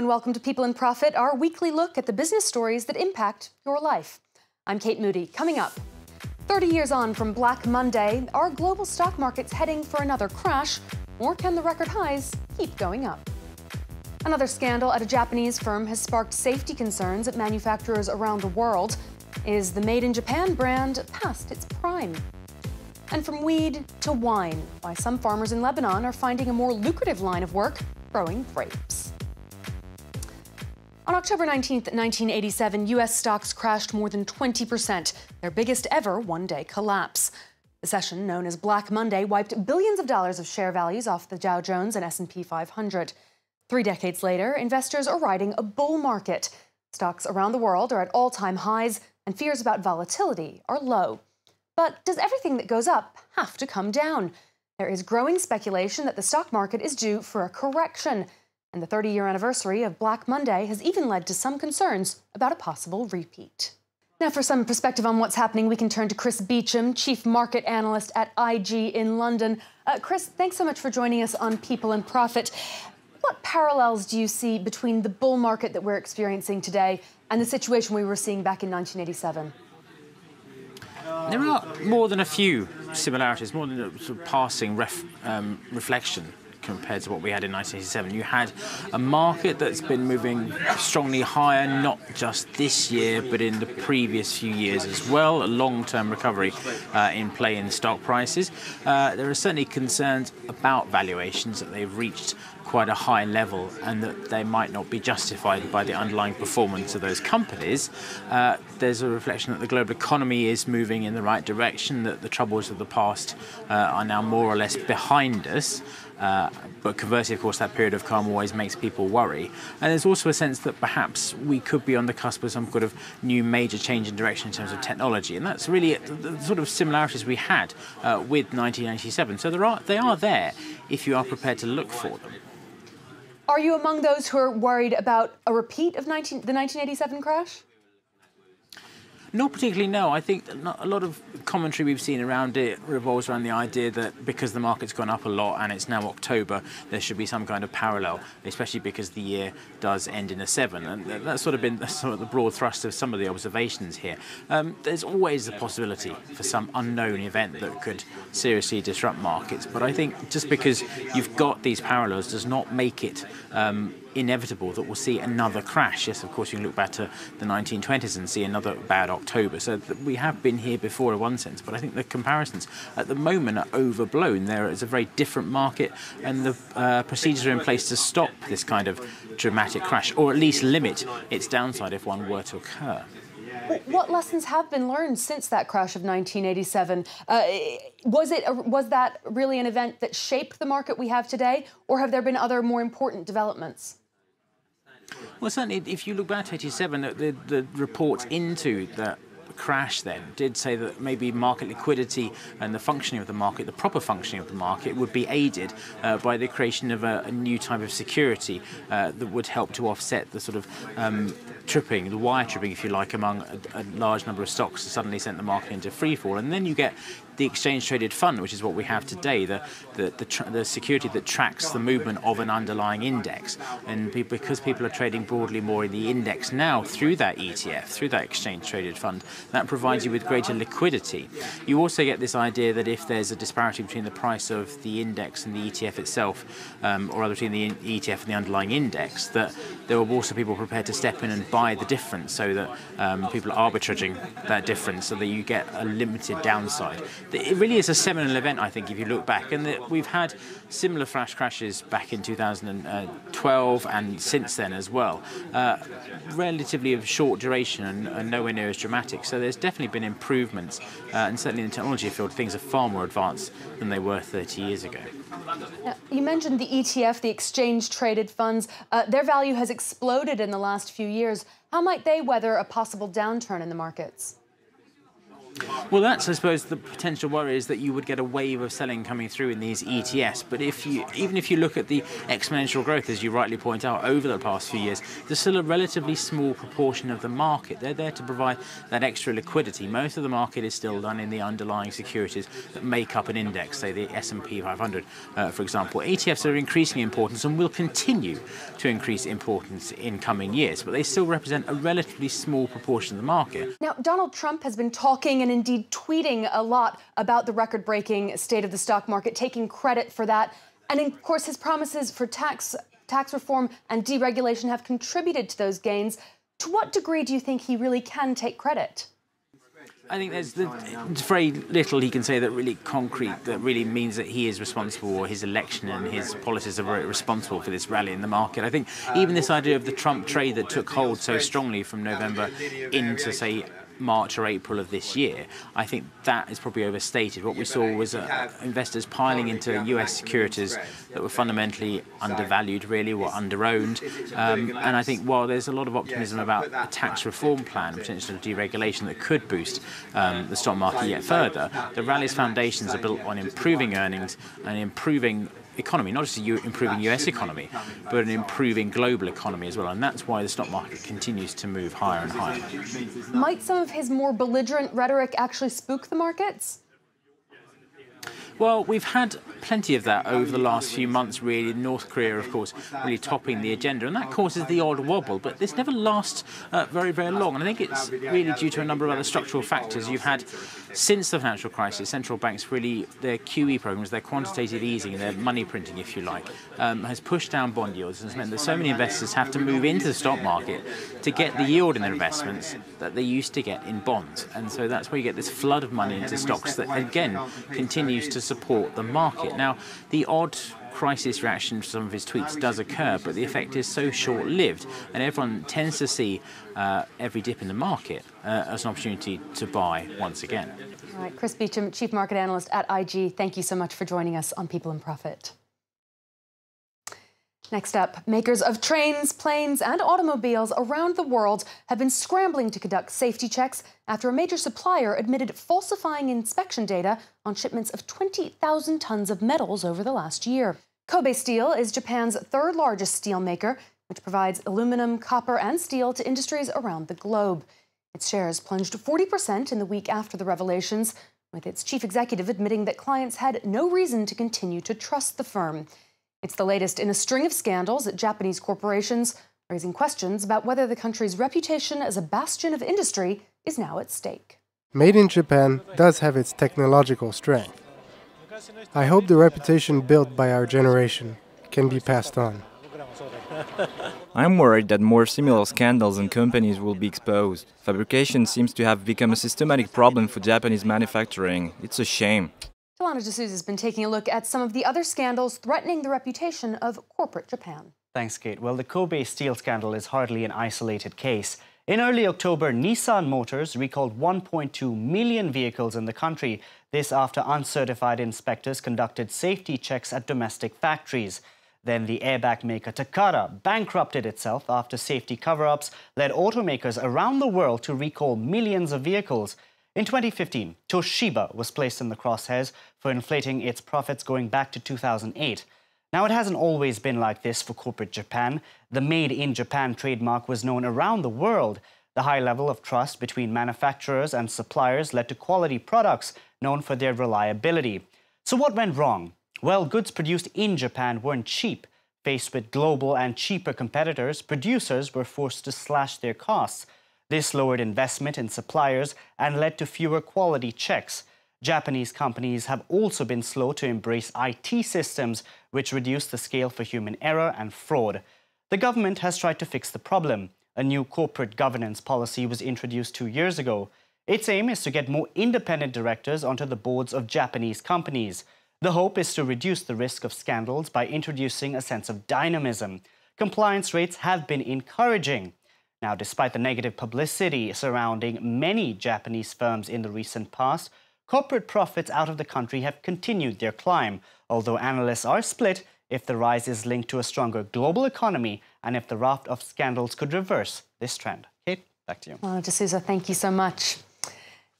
and welcome to People in Profit, our weekly look at the business stories that impact your life. I'm Kate Moody. Coming up, 30 years on from Black Monday, are global stock markets heading for another crash, or can the record highs keep going up? Another scandal at a Japanese firm has sparked safety concerns at manufacturers around the world. Is the Made in Japan brand past its prime? And from weed to wine, why some farmers in Lebanon are finding a more lucrative line of work growing grapes. On October 19, 1987, U.S. stocks crashed more than 20%, their biggest ever one-day collapse. The session, known as Black Monday, wiped billions of dollars of share values off the Dow Jones and S&P 500. 3 decades later, investors are riding a bull market. Stocks around the world are at all-time highs, and fears about volatility are low. But does everything that goes up have to come down? There is growing speculation that the stock market is due for a correction, and the 30-year anniversary of Black Monday has even led to some concerns about a possible repeat. Now, for some perspective on what's happening, we can turn to Chris Beauchamp, Chief Market Analyst at IG in London. Chris, thanks so much for joining us on People in Profit. What parallels do you see between the bull market that we're experiencing today and the situation we were seeing back in 1987? There are more than a few similarities, more than a sort of passing reflection compared to what we had in 1987. You had a market that's been moving strongly higher, not just this year, but in the previous few years as well, a long-term recovery in play in stock prices. There are certainly concerns about valuations, that they've reached quite a high level and that they might not be justified by the underlying performance of those companies. There's a reflection that the global economy is moving in the right direction, that the troubles of the past are now more or less behind us. But conversely, of course, that period of calm always makes people worry. And there's also a sense that perhaps we could be on the cusp of some sort of new major change in direction in terms of technology. And that's really the sort of similarities we had with 1987. So they are there if you are prepared to look for them. Are you among those who are worried about a repeat of the 1987 crash? Not particularly, no. I think a lot of commentary we've seen around it revolves around the idea that because the market's gone up a lot and it's now October, there should be some kind of parallel, especially because the year does end in a 7. And that's sort of been sort of the broad thrust of some of the observations here. There's always the possibility for some unknown event that could seriously disrupt markets. But I think just because you've got these parallels does not make it inevitable that we'll see another crash. Yes, of course, you can look back to the 1920s and see another bad October. So we have been here before in one sense, but I think the comparisons at the moment are overblown. There is a very different market, and the procedures are in place to stop this kind of dramatic crash, or at least limit its downside if one were to occur. What lessons have been learned since that crash of 1987? Was that really an event that shaped the market we have today, or have there been other more important developments? Well, certainly, if you look back to 87, the reports into that crash then did say that maybe market liquidity and the functioning of the market, the proper functioning of the market, would be aided by the creation of a new type of security that would help to offset the sort of tripping, the wire tripping, if you like, among a large number of stocks that suddenly sent the market into freefall. And then you get the exchange-traded fund, which is what we have today, the security that tracks the movement of an underlying index. And because people are trading broadly more in the index now through that ETF, through that exchange-traded fund, that provides you with greater liquidity. You also get this idea that if there's a disparity between the price of the index and the ETF itself, or other between the ETF and the underlying index, that there are also people prepared to step in and buy the difference, so that people are arbitraging that difference, so that you get a limited downside. It really is a seminal event, I think, if you look back, and we've had similar flash crashes back in 2012 and since then as well, relatively of short duration and nowhere near as dramatic. So there's definitely been improvements, and certainly in the technology field, things are far more advanced than they were 30 years ago. Now, you mentioned the ETF, the exchange-traded funds. Their value has exploded in the last few years. How might they weather a possible downturn in the markets? Well, that's, I suppose, the potential worry is that you would get a wave of selling coming through in these ETFs. But even if you look at the exponential growth, as you rightly point out, over the past few years, there's still a relatively small proportion of the market. They're there to provide that extra liquidity. Most of the market is still done in the underlying securities that make up an index, say the S&P 500, for example. ETFs are increasing in importance and will continue to increase importance in coming years, but they still represent a relatively small proportion of the market. Now, Donald Trump has been talking and indeed tweeting a lot about the record-breaking state of the stock market, taking credit for that. And of course, his promises for tax reform and deregulation have contributed to those gains. To what degree do you think he really can take credit? I think there's very little he can say that really concrete, that really means that he is responsible, or his election and his policies are very responsible for this rally in the market. I think even this idea of the Trump trade that took hold so strongly from November into, say, March or April of this year, I think that is probably overstated. What we saw was investors piling into US securities that were fundamentally undervalued, really, or underowned. And I think while there's a lot of optimism about a tax reform plan, potential deregulation that could boost the stock market yet further, the rally's foundations are built on improving earnings and improving economy, not just improving US economy, but an improving global economy as well. And that's why the stock market continues to move higher and higher. Might some of his more belligerent rhetoric actually spook the markets? Well, we've had plenty of that over the last few months, really. North Korea, of course, really topping the agenda, and that causes the odd wobble, but this never lasts very, very long. And I think it's really due to a number of other structural factors. You've had, since the financial crisis, central banks really, their QE programs, their quantitative easing, their money printing, if you like, has pushed down bond yields and has meant that so many investors have to move into the stock market to get the yield in their investments that they used to get in bonds. And so that's where you get this flood of money into stocks that, again, continues to support the market. Now, the odd crisis reaction to some of his tweets does occur, but the effect is so short-lived, and everyone tends to see every dip in the market as an opportunity to buy once again. All right, Chris Beauchamp, Chief Market Analyst at IG, thank you so much for joining us on People and Profit. Next up, makers of trains, planes, and automobiles around the world have been scrambling to conduct safety checks after a major supplier admitted falsifying inspection data on shipments of 20,000 tons of metals over the last year. Kobe Steel is Japan's third largest steel maker, which provides aluminum, copper, and steel to industries around the globe. Its shares plunged 40% in the week after the revelations, with its chief executive admitting that clients had no reason to continue to trust the firm. It's the latest in a string of scandals at Japanese corporations, raising questions about whether the country's reputation as a bastion of industry is now at stake. Made in Japan does have its technological strength. I hope the reputation built by our generation can be passed on. I'm worried that more similar scandals and companies will be exposed. Fabrication seems to have become a systematic problem for Japanese manufacturing. It's a shame. Delana D'Souza has been taking a look at some of the other scandals threatening the reputation of corporate Japan. Thanks, Kate. Well, the Kobe steel scandal is hardly an isolated case. In early October, Nissan Motors recalled 1.2 million vehicles in the country. This after uncertified inspectors conducted safety checks at domestic factories. Then the airbag maker Takata bankrupted itself after safety cover-ups led automakers around the world to recall millions of vehicles. In 2015, Toshiba was placed in the crosshairs for inflating its profits going back to 2008. Now, it hasn't always been like this for corporate Japan. The Made in Japan trademark was known around the world. The high level of trust between manufacturers and suppliers led to quality products known for their reliability. So what went wrong? Well, goods produced in Japan weren't cheap. Faced with global and cheaper competitors, producers were forced to slash their costs. This lowered investment in suppliers and led to fewer quality checks. Japanese companies have also been slow to embrace IT systems, which reduce the scale for human error and fraud. The government has tried to fix the problem. A new corporate governance policy was introduced 2 years ago. Its aim is to get more independent directors onto the boards of Japanese companies. The hope is to reduce the risk of scandals by introducing a sense of dynamism. Compliance rates have been encouraging. Now, despite the negative publicity surrounding many Japanese firms in the recent past, corporate profits out of the country have continued their climb, although analysts are split if the rise is linked to a stronger global economy and if the raft of scandals could reverse this trend. Kate, back to you. Well, D'Souza, thank you so much.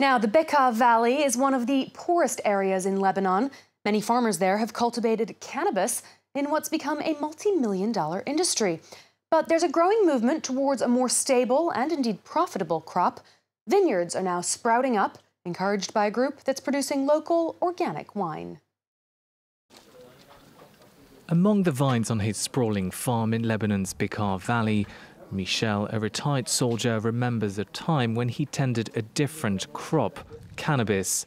Now, the Bekaa Valley is one of the poorest areas in Lebanon. Many farmers there have cultivated cannabis in what's become a multi-million-dollar industry. But there's a growing movement towards a more stable and indeed profitable crop. Vineyards are now sprouting up, encouraged by a group that's producing local organic wine. Among the vines on his sprawling farm in Lebanon's Bekaa Valley, Michel, a retired soldier, remembers a time when he tended a different crop, cannabis.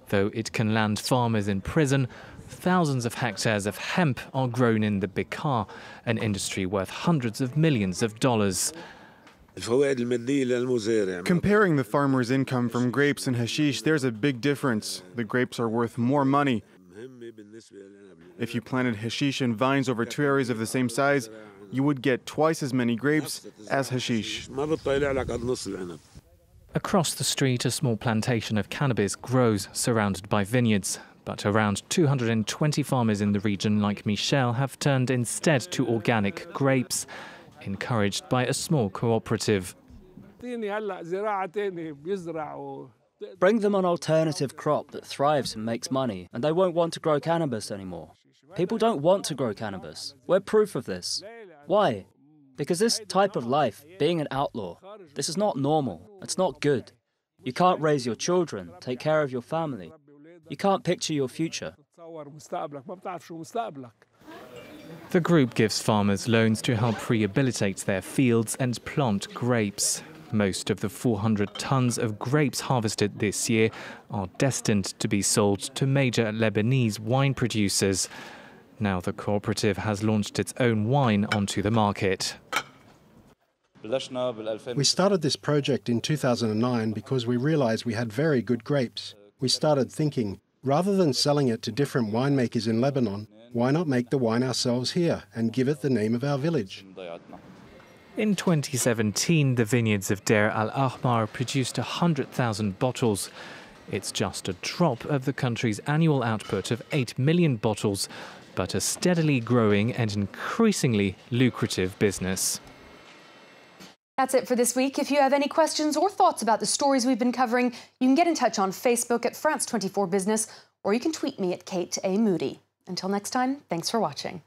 Though it can land farmers in prison, thousands of hectares of hemp are grown in the Bekaa, an industry worth hundreds of millions of dollars. Comparing the farmer's income from grapes and hashish, there's a big difference. The grapes are worth more money. If you planted hashish and vines over 2 areas of the same size, you would get twice as many grapes as hashish. Across the street, a small plantation of cannabis grows, surrounded by vineyards. But around 220 farmers in the region, like Michel, have turned instead to organic grapes, encouraged by a small cooperative. Bring them an alternative crop that thrives and makes money, and they won't want to grow cannabis anymore. People don't want to grow cannabis. We're proof of this. Why? Because this type of life, being an outlaw, this is not normal. It's not good. You can't raise your children, take care of your family. You can't picture your future. The group gives farmers loans to help rehabilitate their fields and plant grapes. Most of the 400 tons of grapes harvested this year are destined to be sold to major Lebanese wine producers. Now the cooperative has launched its own wine onto the market. We started this project in 2009 because we realized we had very good grapes. We started thinking, rather than selling it to different winemakers in Lebanon, why not make the wine ourselves here and give it the name of our village? In 2017, the vineyards of Deir al-Ahmar produced 100,000 bottles. It's just a drop of the country's annual output of 8 million bottles, but a steadily growing and increasingly lucrative business. That's it for this week. If you have any questions or thoughts about the stories we've been covering, you can get in touch on Facebook at France 24 Business, or you can tweet me at Kate A. Moody. Until next time, thanks for watching.